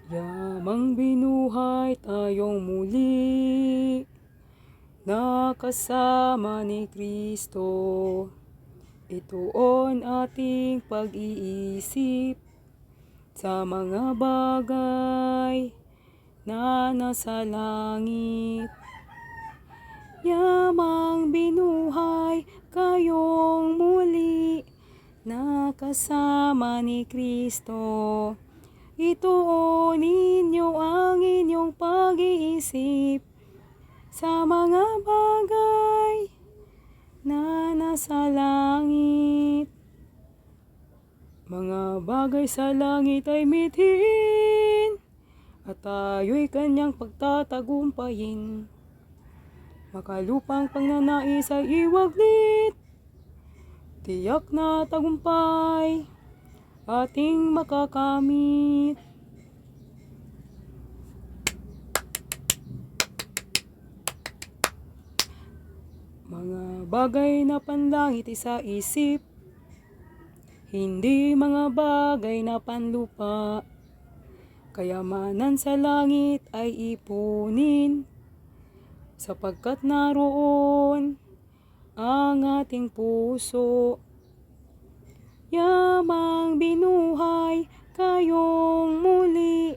Yamang binuhay tayong muli, nakasama ni Kristo. Itoon ating pag-iisip sa mga bagay na nasa langit. Yamang binuhay kayong muli, nakasama ni Kristo. Ituon ninyo ang inyong pag-iisip sa mga bagay na nasa langit. Mga bagay sa langit ay mithin, at tayo'y kanyang pagtatagumpayin. Makalupang pangnanais ay iwaglit, tiyak na tagumpay ating makakamit. Mga bagay na panlangit isa isip, hindi mga bagay na panlupa. Kayamanan sa langit ay ipunin, sapagkat naroon ang ating puso. Yamang binuhay kayong muli,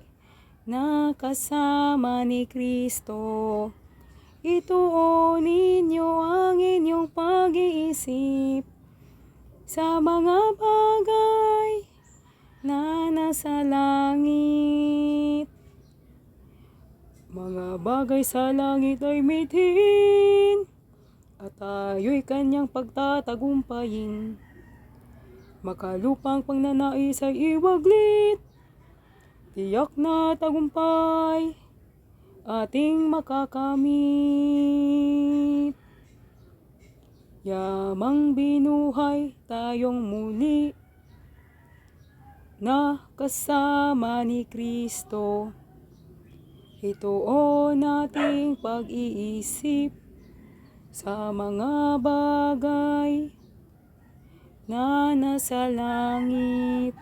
nakasama ni Kristo. Ituon ninyo ang inyong pag-iisip sa mga bagay na nasa langit. Mga bagay sa langit ay mithin, at tayo'y kanyang pagtatagumpayin. Makalupang pangnanais ay iwaglit, tiyak na tagumpay ating makakamit. Yamang binuhay tayong muli, nakasama ni Kristo. Ituon ating pag-iisip sa mga bagay na nasa langit.